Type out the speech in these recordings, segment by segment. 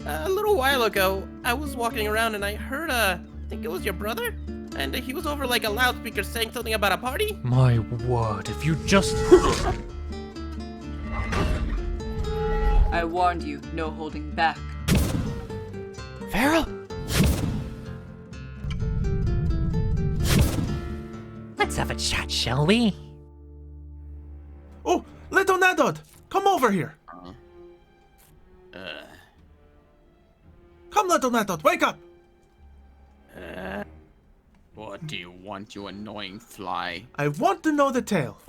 A little while ago, I was walking around and I heard, I think it was your brother? And he was over like a loudspeaker saying something about a party? My word, if you just... I warned you, no holding back. Vera? Let's have a chat, shall we? Oh, little Nadod, come over here. Come, little Nadod, wake up. What do you want, you annoying fly? I want to know the tale.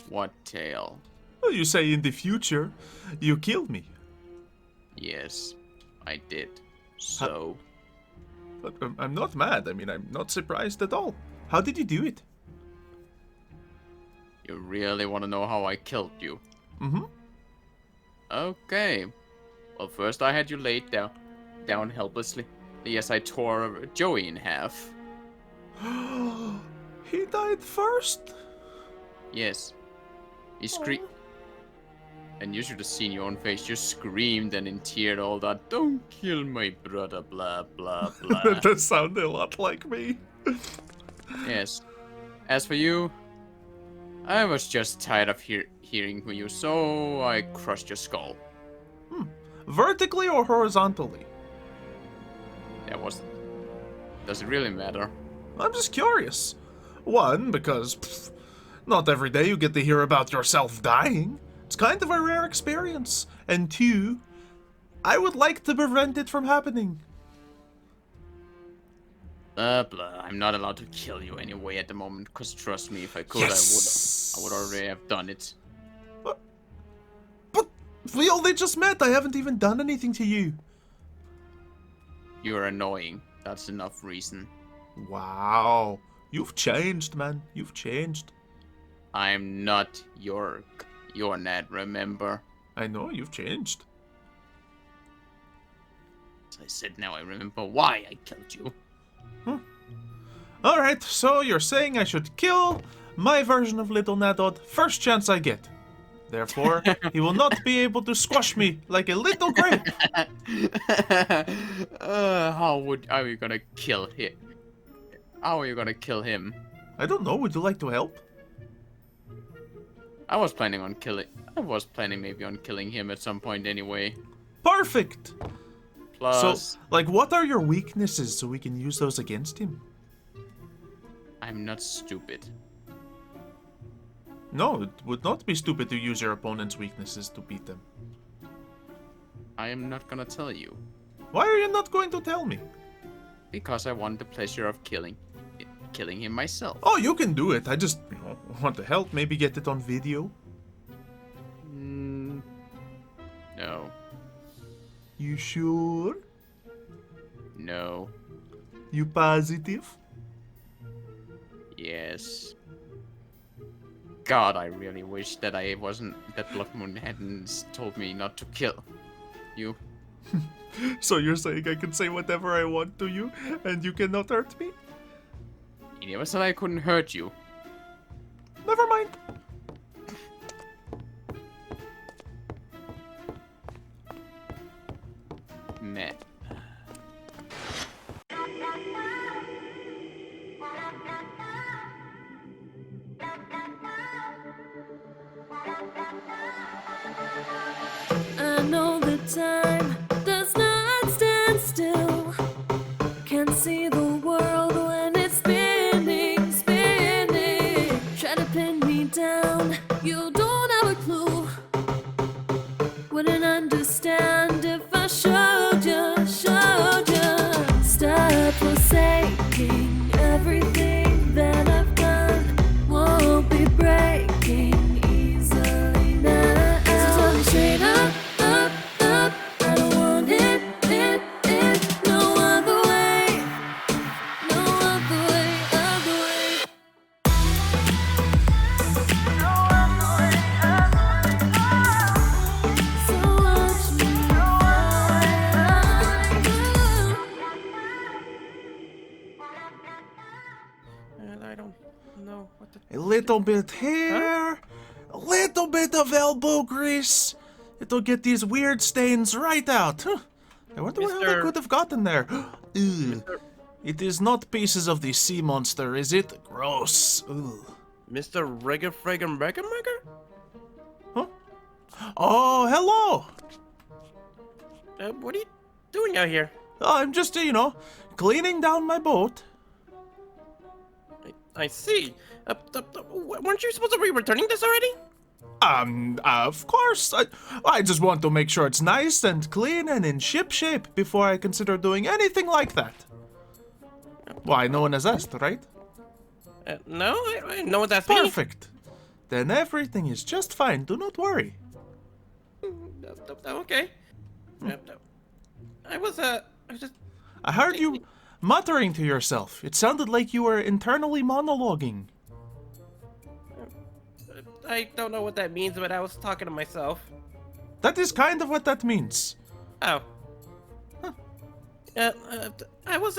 What tale? Well, you say in the future, you killed me. Yes, I did. So? But I'm not mad. I mean, I'm not surprised at all. How did you do it? You really want to know how I killed you? Mm-hmm. Okay. Well, first I had you laid down helplessly. Yes, I tore Joey in half. He died first? Yes. He screamed. And you should have seen your own face. You screamed and in tears all that, "Don't kill my brother, blah, blah, blah." That does sound a lot like me. Yes. As for you, I was just tired of hearing from you, so I crushed your skull. Vertically or horizontally? Does it really matter? I'm just curious. One, because not every day you get to hear about yourself dying. It's kind of a rare experience. And two, I would like to prevent it from happening. Blah, blah. I'm not allowed to kill you anyway at the moment, because trust me, if I could, Yes. I would already have done it. But we only just met. I haven't even done anything to you. You're annoying. That's enough reason. Wow. You've changed, man. You've changed. I'm not your Ned, remember? I know, you've changed. As I said, now I remember why I killed you. Alright, so you're saying I should kill my version of Little Nadod first chance I get. Therefore, he will not be able to squash me like a little grape. How are you gonna kill him? How are you gonna kill him? I don't know, would you like to help? I was planning maybe on killing him at some point anyway. Perfect! Plus, So, like, what are your weaknesses so we can use those against him? I'm not stupid. No, it would not be stupid to use your opponent's weaknesses to beat them. I am not gonna tell you. Why are you not going to tell me? Because I want the pleasure of killing him myself. Oh, you can do it. I just, want to help. Maybe get it on video. No. You sure? No. You positive? Yes. God, I really wish that that Blood Moon hadn't told me not to kill you. So you're saying I can say whatever I want to you, and you cannot hurt me? He never said I couldn't hurt you. Never mind. Meh. I know the time does not stand still. Can't see the world when it's spinning, spinning. Try to pin me down, you don't have a clue. Wouldn't understand if I showed you, showed you. Stop forsaking everything that I've done. Won't be breaking easily now. So tell me straight up, up, up. I don't want it, no other way. No other way, other way. No other way, other way. So watch me And I don't know what to... A little bit here, a little bit of elbow grease. It'll get these weird stains right out. Huh. I wonder how they could have gotten there. Ew. It is not pieces of the sea monster, is it? Gross. Ugh. Mr. Rigger Frigger Mugger? Huh? Oh, hello! What are you doing out here? I'm just, cleaning down my boat. I see. Weren't you supposed to be returning this already? Of course. I just want to make sure it's nice and clean and in ship shape before I consider doing anything like that. Why, no one has asked, right? No, no one's asked me. Perfect. Then everything is just fine. Do not worry. Okay. I was just... I heard you muttering to yourself. It sounded like you were internally monologuing. I don't know what that means, but I was talking to myself. That is kind of what that means. Oh. Huh. I was,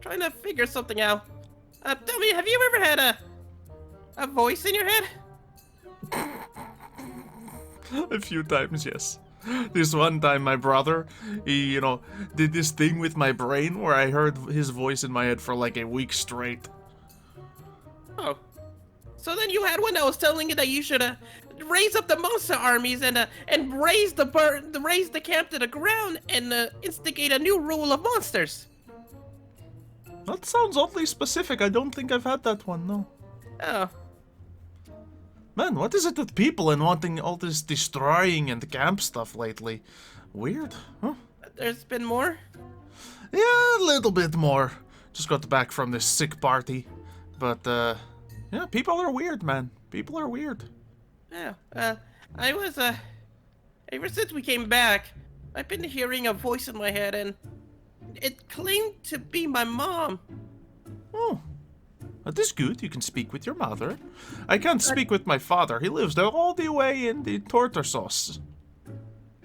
trying to figure something out. Tell me, have you ever had a voice in your head? A few times, yes. This one time, my brother, he, did this thing with my brain where I heard his voice in my head for like a week straight. Oh. So then you had one that was telling you that you should, raise up the monster armies and raise the camp to the ground and, instigate a new rule of monsters. That sounds oddly specific. I don't think I've had that one, no. Oh. Man, what is it with people and wanting all this destroying and camp stuff lately? Weird, huh? There's been more? Yeah, a little bit more. Just got back from this sick party. But, yeah, people are weird, man. People are weird. Yeah, I was, ever since we came back, I've been hearing a voice in my head and it claimed to be my mom. Oh. That is good. You can speak with your mother. I can't speak with my father. He lives there all the way in the torture sauce.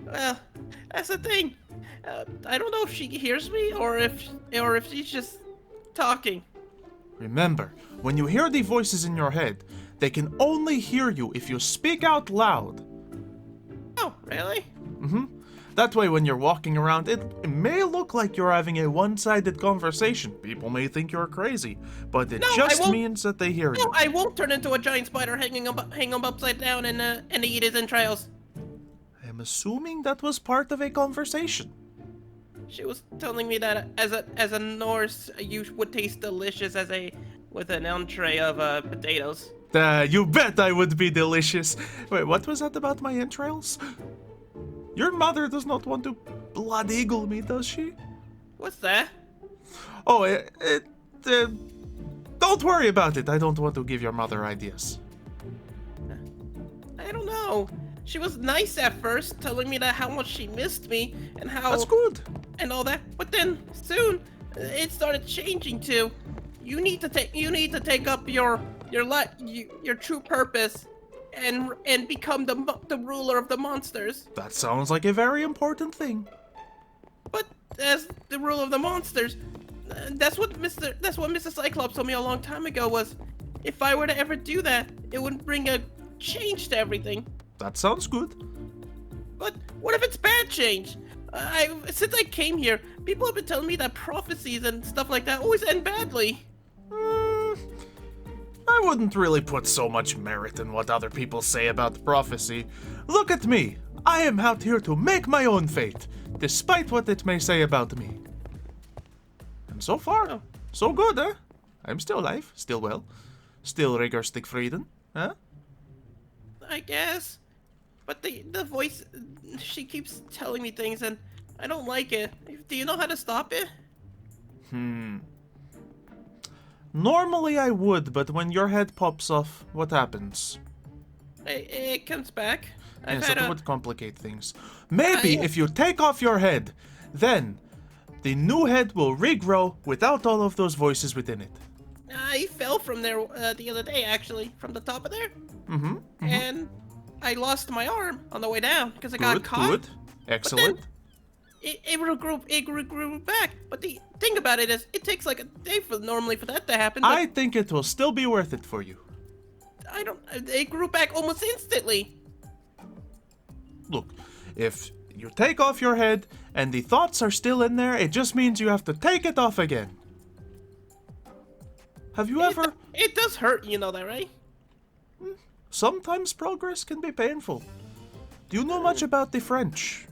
Well, that's the thing. I don't know if she hears me or if she's just talking. Remember, when you hear the voices in your head, they can only hear you if you speak out loud. Oh, really? Mm-hmm. That way, when you're walking around, it may look like you're having a one-sided conversation. People may think you're crazy, but it just means that they hear you. No, I won't turn into a giant spider hang him upside down and eat his entrails. I'm assuming that was part of a conversation. She was telling me that as a Norse, you would taste delicious with an entree of potatoes. You bet I would be delicious. Wait, what was that about my entrails? Your mother does not want to blood eagle me, does she? What's that? Oh, don't worry about it. I don't want to give your mother ideas. I don't know. She was nice at first, telling me that how much she missed me and how... That's good. And all that. But then soon, it started changing to, you need to take up your true purpose and become the ruler of the monsters. That sounds like a very important thing. But as the ruler of the monsters, that's what Mr. Cyclops told me a long time ago was, if I were to ever do that, it would bring a change to everything. That sounds good. But what if it's bad change? Since I came here, people have been telling me that prophecies and stuff like that always end badly. I wouldn't really put so much merit in what other people say about prophecy. Look at me. I am out here to make my own fate, despite what it may say about me. And so far, so good, huh? I'm still alive, still well, still Riggerstig Frieden, huh? I guess. But the voice, she keeps telling me things and I don't like it. Do you know how to stop it? Normally I would, but when your head pops off, what happens? It comes back. Yes, that would complicate things. Maybe if you take off your head, then the new head will regrow without all of those voices within it. I fell from there the other day, actually, from the top of there. And I lost my arm on the way down because I got caught. Good, excellent. It grew back. But the thing about it is, it takes like a day normally for that to happen. I think it will still be worth it for you. It grew back almost instantly. Look, if You take off your head, and the thoughts are still in there. It just means you have to take it off again. Have you ever... It does hurt, you know that, right? Sometimes progress can be painful. Do you know much about the French?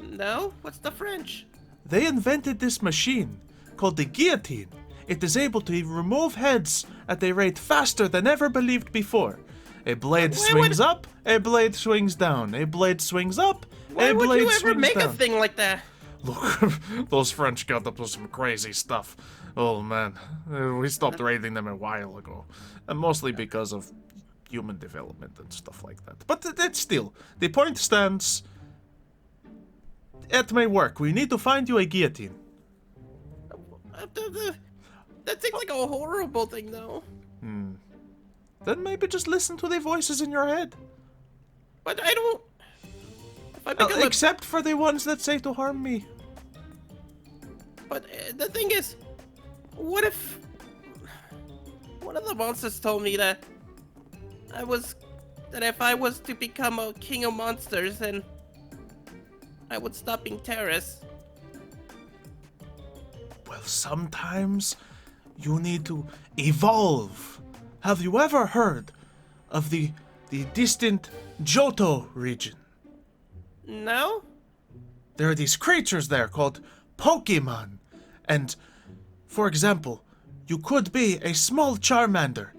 No? What's the French? They invented this machine called the guillotine. It is able to remove heads at a rate faster than ever believed before. A blade swings up, a blade swings down. A blade swings up, Why a would blade you ever swings make down. a thing like that? Look, those French got up to some crazy stuff. Oh man, we stopped raiding them a while ago. And mostly because of human development and stuff like that. But it's still, the point stands. It may work. We need to find you a guillotine. That seems like a horrible thing, though. Then maybe just listen to the voices in your head. But I don't... If I become Except for the ones that say to harm me. But the thing is, what if... One of the monsters told me that that if I was to become a king of monsters, then I would stop being terrorists. Well, sometimes you need to evolve. Have you ever heard of the distant Johto region? No? There are these creatures there called Pokemon. And, for example, you could be a small Charmander,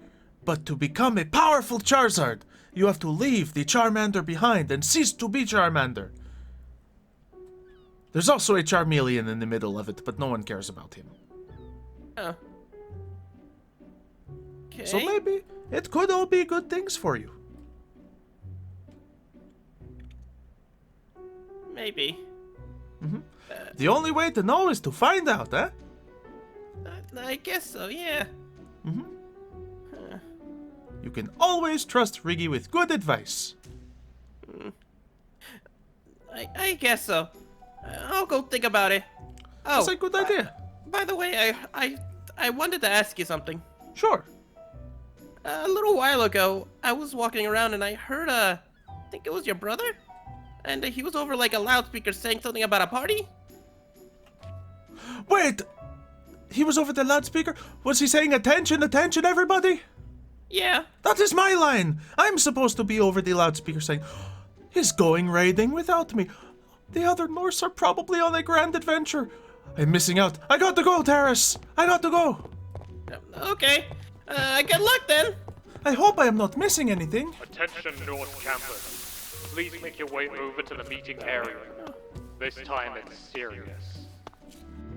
but to become a powerful Charizard, you have to leave the Charmander behind and cease to be Charmander. There's also a Charmeleon in the middle of it, but no one cares about him. Oh. Okay. So maybe it could all be good things for you. Maybe. The only way to know is to find out, eh? I guess so, yeah. You can always trust Riggy with good advice. I guess so. I'll go think about it. Oh, That's a good idea. by the way, I wanted to ask you something. Sure. A little while ago, I was walking around and I heard I think it was your brother? And he was over like a loudspeaker saying something about a party? Wait! He was over the loudspeaker? Was he saying attention, attention, everybody? Yeah. That is my line! I'm supposed to be over the loudspeaker saying, he's going raiding without me. The other Norse are probably on a grand adventure. I'm missing out. I got to go, Terrace! I got to go! Okay. Good luck then. I hope I am not missing anything. Attention North Campus. Please make your way over to the meeting area. This time it's serious.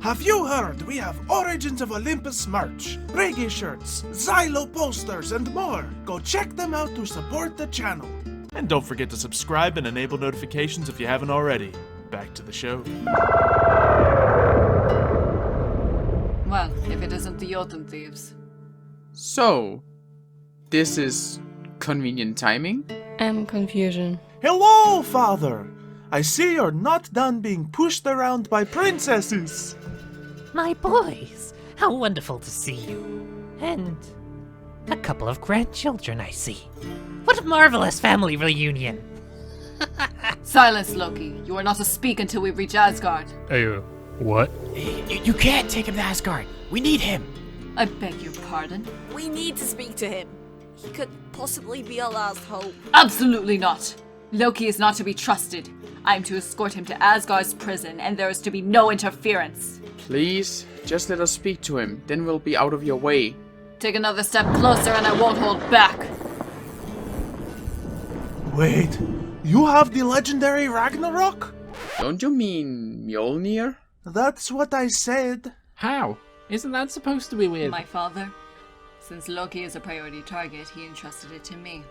Have you heard? We have Origins of Olympus merch, reggae shirts, Xylo posters, and more. Go check them out to support the channel. And don't forget to subscribe and enable notifications if you haven't already. Back to the show. Well, if it isn't the Jotun thieves. So, this is convenient timing? Confusion. Hello, Father! I see you're not done being pushed around by princesses. My boys, how wonderful to see you. And a couple of grandchildren, I see. What a marvelous family reunion. Silence, Loki. You are not to speak until we reach Asgard. What? You can't take him to Asgard. We need him. I beg your pardon? We need to speak to him. He could possibly be our last hope. Absolutely not. Loki is not to be trusted. I am to escort him to Asgard's prison, and there is to be no interference. Please, just let us speak to him, then we'll be out of your way. Take another step closer and I won't hold back. Wait, you have the legendary Ragnarok? Don't you mean Mjolnir? That's what I said. How? Isn't that supposed to be weird? My father? Since Loki is a priority target, he entrusted it to me.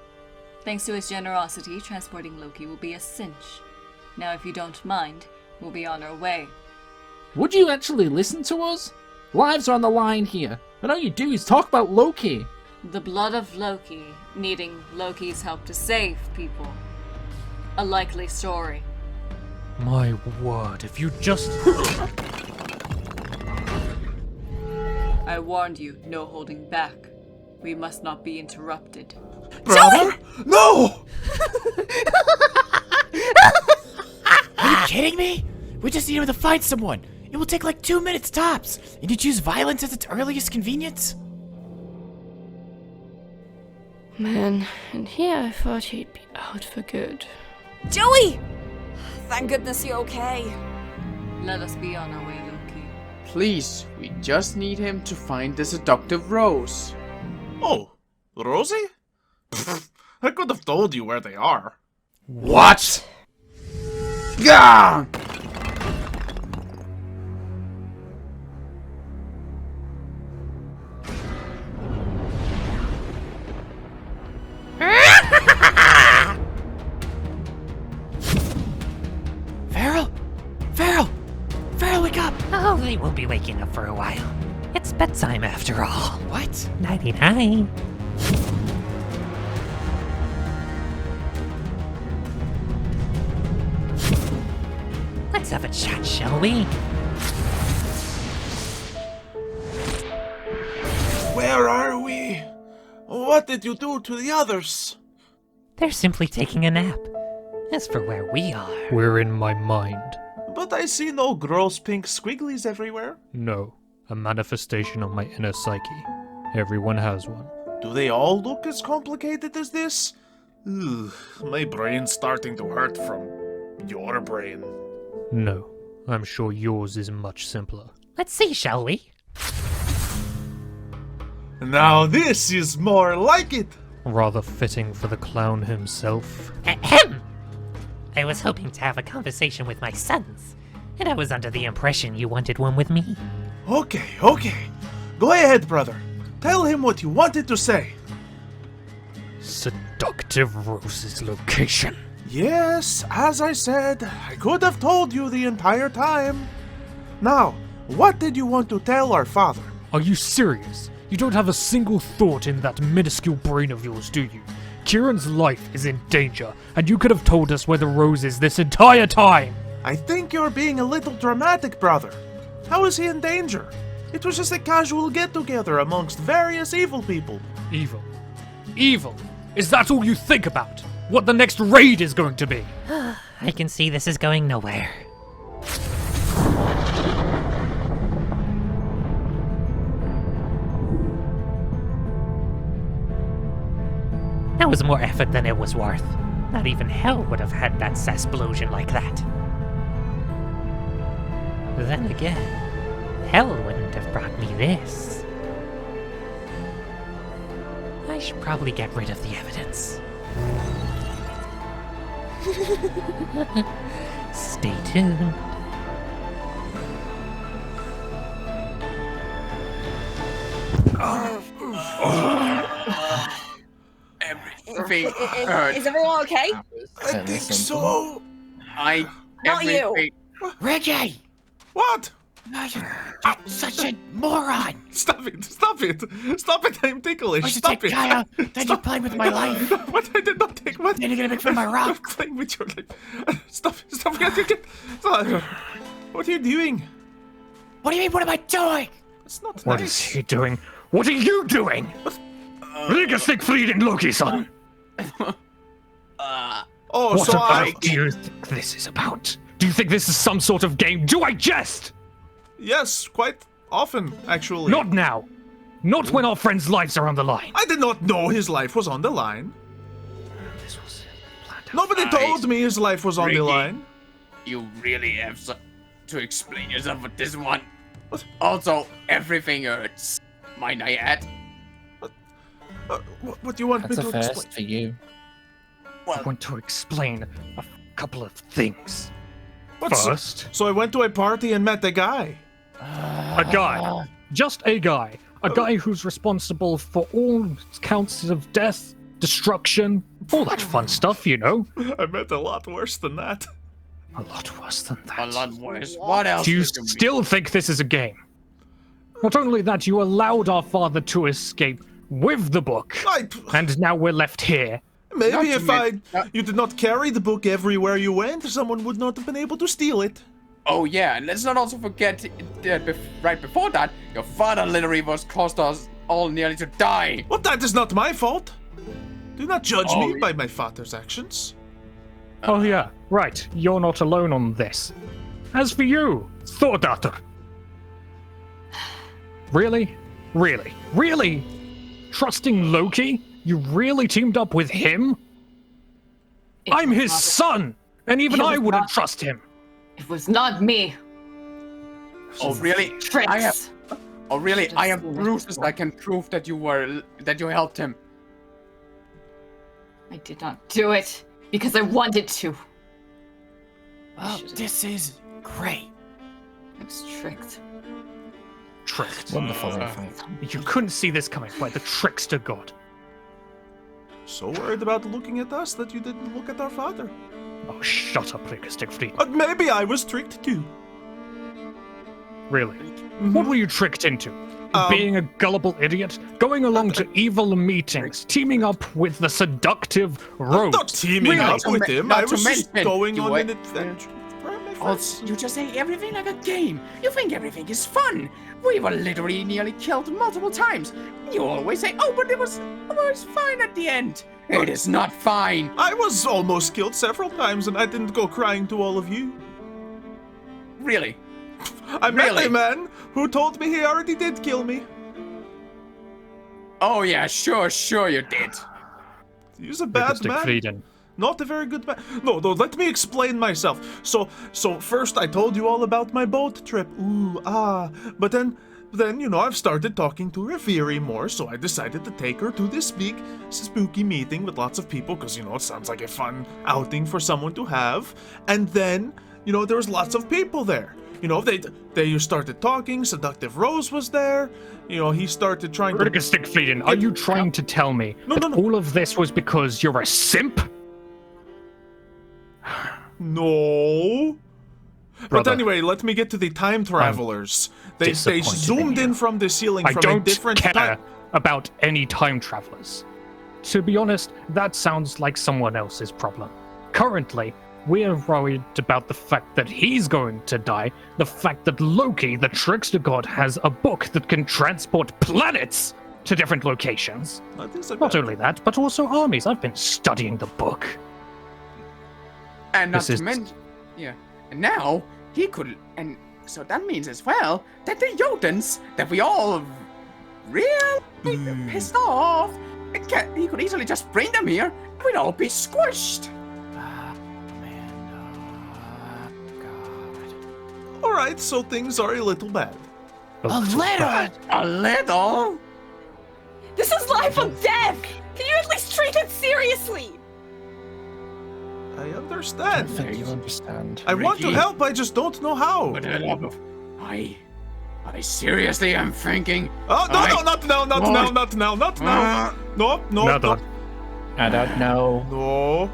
Thanks to his generosity, transporting Loki will be a cinch. Now, if you don't mind, we'll be on our way. Would you actually listen to us? Lives are on the line here, and all you do is talk about Loki. The blood of Loki, needing Loki's help to save people. A likely story. My word, if you just... I warned you, no holding back. We must not be interrupted. Brother? No! kidding me? We just need him to find someone. It will take like 2 minutes tops. And you choose violence as its earliest convenience? Man, and here I thought he'd be out for good. Joey! Thank goodness you're okay. Let us be on our way, Loki. Please, we just need him to find the seductive rose. Oh, Rosie? I could have told you where they are. What? Gah! Farrell, wake up! Oh, they won't be waking up for a while. It's bedtime after all. What? Nighty-night. Let's have a chat, shall we? Where are we? What did you do to the others? They're simply taking a nap. As for where we are... We're in my mind. But I see no gross pink squigglies everywhere. No, a manifestation of my inner psyche. Everyone has one. Do they all look as complicated as this? Ugh, my brain's starting to hurt from your brain. No, I'm sure yours is much simpler. Let's see, shall we? Now this is more like it! Rather fitting for the clown himself. Ahem! I was hoping to have a conversation with my sons, and I was under the impression you wanted one with me. Okay. Go ahead, brother. Tell him what you wanted to say. Seductive Rose's location. Yes, as I said, I could have told you the entire time. Now, what did you want to tell our father? Are you serious? You don't have a single thought in that minuscule brain of yours, do you? Kieran's life is in danger, and you could have told us where the rose is this entire time! I think you're being a little dramatic, brother. How is he in danger? It was just a casual get-together amongst various evil people. Evil. Evil? Is that all you think about? What the next raid is going to be? I can see this is going nowhere. That was more effort than it was worth. Not even hell would have had that sesplosion like that. Then again, hell wouldn't have brought me this. I should probably get rid of the evidence. Stay tuned. Everything hurts. Is everyone okay? I think so. Not you. Reggie! What? You're such a moron! Stop it, I'm ticklish. I should Stop take it. Kaya, then you're playing with my life. What? I did not take what? Then you're gonna make fun of my I'm rock. playing with your life. Stop. What are you doing? What do you mean, what am I doing? It's not What nice. is he doing? What are you doing? Leave us fleeting Loki, son! Oh, What so about do you think this is about? Do you think this is some sort of game? Do I jest? Yes, quite often, actually. Not now. Not when our friends' lives are on the line. I did not know his life was on the line. This was planned out. Nobody told me his life was on the Ricky. line. You really have to explain yourself with this one. Also, everything hurts. Might I add? What do you want That's me a to first explain? for you. I want to explain a couple of things. What's- First, So I went to a party and met a guy. a guy. Just a guy. A guy who's responsible for all counts of death, destruction, all that fun stuff, you know. I met a lot worse than that. A lot worse than that. A lot worse. What else? Do you could be? still think this is a game? Not only that, you allowed our father to escape with the book, and now we're left here. Maybe Not if to you did not carry the book everywhere you went, someone would not have been able to steal it. Oh yeah, and let's not also forget that right before that, your father literally was caused us all nearly to die. But that is not my fault. Do not judge me Oh, by my father's actions. Oh yeah, right. You're not alone on this. As for you, Thordaughter. Really? Really? Really? Trusting Loki? You really teamed up with him? I'm his son! And even I wouldn't trust him! It was not me. Oh really? Tricks. Oh really? I have bruises that can prove that you helped him. I did not do it because I wanted to. Oh, this is great. I was tricked. Tricked. Wonderful. You couldn't see this coming by the trickster god. So worried about looking at us that you didn't look at our father. Oh, shut up, Stickfried. Maybe I was tricked too. Really? What were you tricked into? Being a gullible idiot? Going along to evil meetings? Teaming up with the seductive Rose? I'm not teaming up with him. I was just going on an adventure. You just say everything like a game. You think everything is fun. We were literally nearly killed multiple times. You always say, oh, but it was fine at the end. It is not fine. I was almost killed several times and I didn't go crying to all of you. Really? I met a man who told me he already did kill me. Oh yeah, sure you did. He's a bad man. Not a very good man. No, let me explain myself. So first I told you all about my boat trip. But then, I've started talking to Revere more, so I decided to take her to this big, spooky meeting with lots of people, because, it sounds like a fun outing for someone to have. And then, there was lots of people there. They started talking, Seductive Rose was there, he started trying to... Stickfrieden, are you trying to tell me that all of this was because you're a simp? No. But anyway, let me get to the time travelers. They zoomed in from the ceiling from a different time. I don't care about any time travelers. To be honest, that sounds like someone else's problem. Currently, we're worried about the fact that he's going to die, the fact that Loki, the trickster god, has a book that can transport planets to different locations. Not only that, but also armies. I've been studying the book. And not to mention, and now he could, and so that means as well that the Jotuns that we all really pissed off, he could easily just bring them here, and we'd all be squished. All right, so things are a little bad. A little. This is life or death! Can you at least treat it seriously? I understand. I think you understand. I want to help, I just don't know how. I seriously am thinking. Oh, no, not now. No. I don't know. No.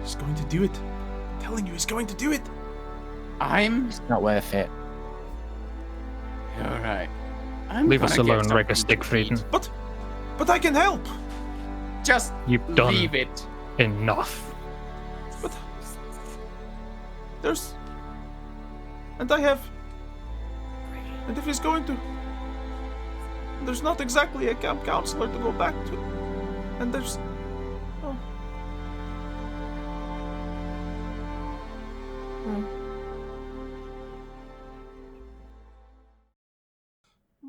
He's going to do it. I'm telling you, he's going to do it. It's not worth it. Alright. Leave us alone, Stickfrieden. But I can help. Just You've done leave it. Enough. But there's... And I have... And if he's going to... There's not exactly a camp counselor to go back to. And there's... Oh.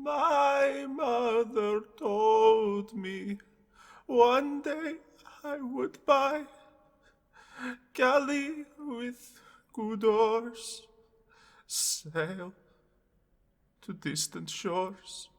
My mother told me one day I would buy galley with good oars, sail to distant shores.